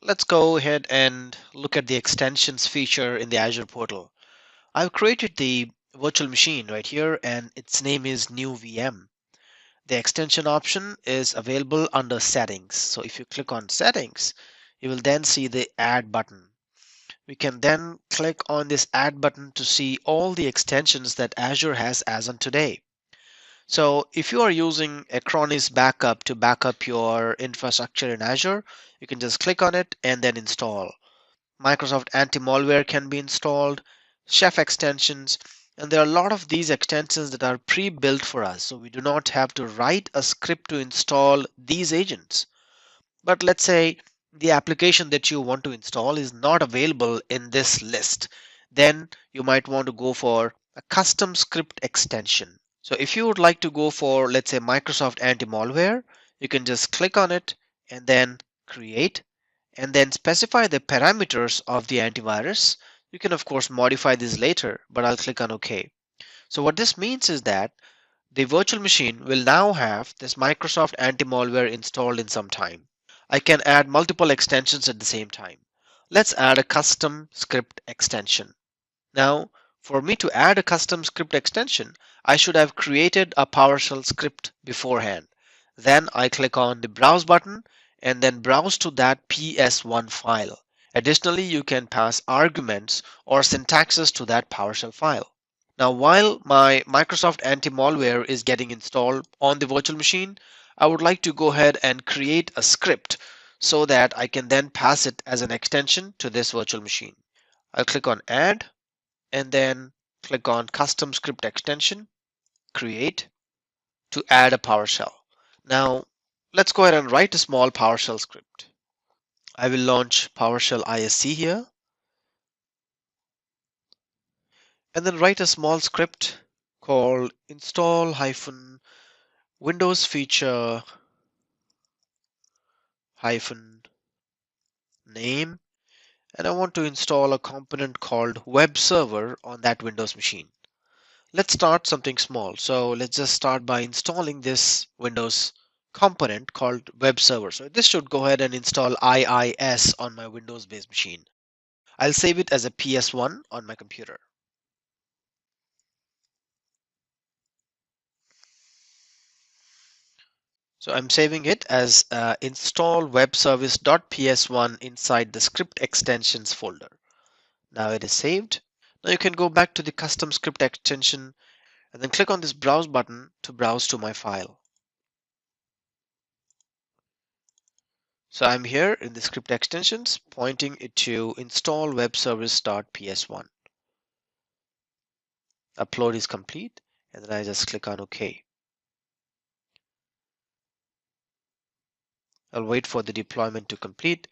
Let's go ahead and look at the extensions feature in the Azure portal. I've created the virtual machine right here and its name is new VM. The extension option is available under settings. So if you click on settings, you will then see the add button. We can then click on this add button to see all the extensions that Azure has as on today. So if you are using Acronis Backup to back up your infrastructure in Azure, you can just click on it and then install. Microsoft Anti-Malware can be installed, Chef extensions, and there are a lot of these extensions that are pre-built for us. So we do not have to write a script to install these agents. But let's say the application that you want to install is not available in this list. Then you might want to go for a custom script extension. So if you would like to go for, let's say, Microsoft Anti-Malware, you can just click on it and then create and then specify the parameters of the antivirus. You can of course modify this later, but I'll click on OK. So what this means is that the virtual machine will now have this Microsoft Anti-Malware installed in some time. I can add multiple extensions at the same time. Let's add a custom script extension. Now, for me to add a custom script extension, I should have created a PowerShell script beforehand. Then I click on the Browse button and then browse to that PS1 file. Additionally, you can pass arguments or syntaxes to that PowerShell file. Now, while my Microsoft Anti-Malware is getting installed on the virtual machine, I would like to go ahead and create a script so that I can then pass it as an extension to this virtual machine. I'll click on Add and then click on Custom Script Extension, Create, to add a PowerShell. Now, let's go ahead and write a small PowerShell script. I will launch PowerShell ISC here and then write a small script called install-windows feature name, and I want to install a component called web server on that Windows machine. Let's start something small. So let's just start by installing this Windows component called web server. So this should go ahead and install IIS on my Windows based machine. I'll save it as a PS1 on my computer. So I'm saving it as install web service.ps1 inside the script extensions folder. Now it is saved. Now you can go back to the custom script extension and then click on this browse button to browse to my file. So I'm here in the script extensions pointing it to install web service.ps1. Upload is complete and then I just click on OK. I'll wait for the deployment to complete.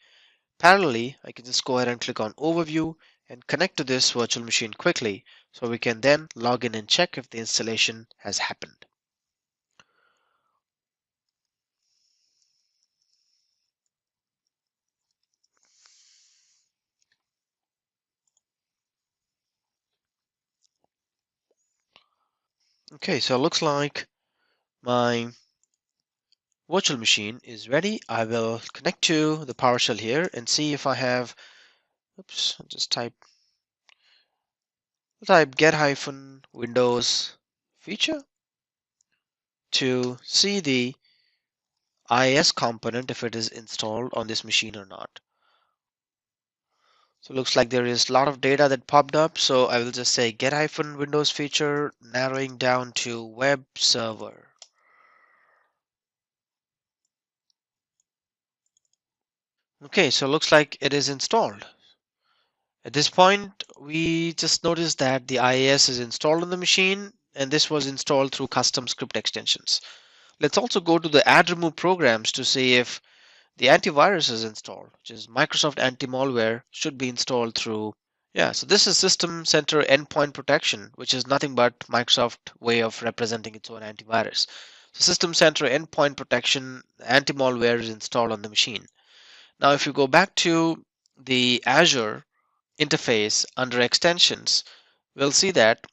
Parallelly, I can just go ahead and click on Overview and connect to this virtual machine quickly so we can then log in and check if the installation has happened. Okay, so it looks like my virtual machine is ready. I will connect to the PowerShell here and see if I have, I'll just type get-windows feature to see the IIS component if it is installed on this machine or not. So it looks like there is a lot of data that popped up. So I will just say get-windows feature, narrowing down to web server. Okay, so it looks like it is installed. At this point, we just noticed that the IIS is installed on the machine, and this was installed through custom script extensions. Let's also go to the add remove programs to see if the antivirus is installed, which is Microsoft Anti-Malware should be installed through. Yeah, so this is System Center Endpoint Protection, which is nothing but Microsoft way of representing its own antivirus. So System Center Endpoint Protection, anti-malware is installed on the machine. Now, if you go back to the Azure interface under extensions, we'll see that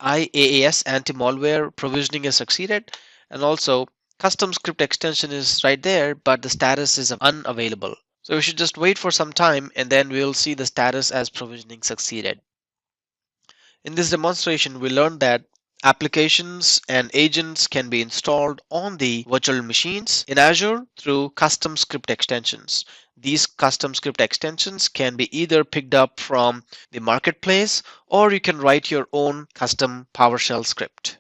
IaaS anti-malware provisioning is succeeded, and also custom script extension is right there, but the status is unavailable. So we should just wait for some time and then we'll see the status as provisioning succeeded. In this demonstration, we learned that applications and agents can be installed on the virtual machines in Azure through custom script extensions. These custom script extensions can be either picked up from the marketplace or you can write your own custom PowerShell script.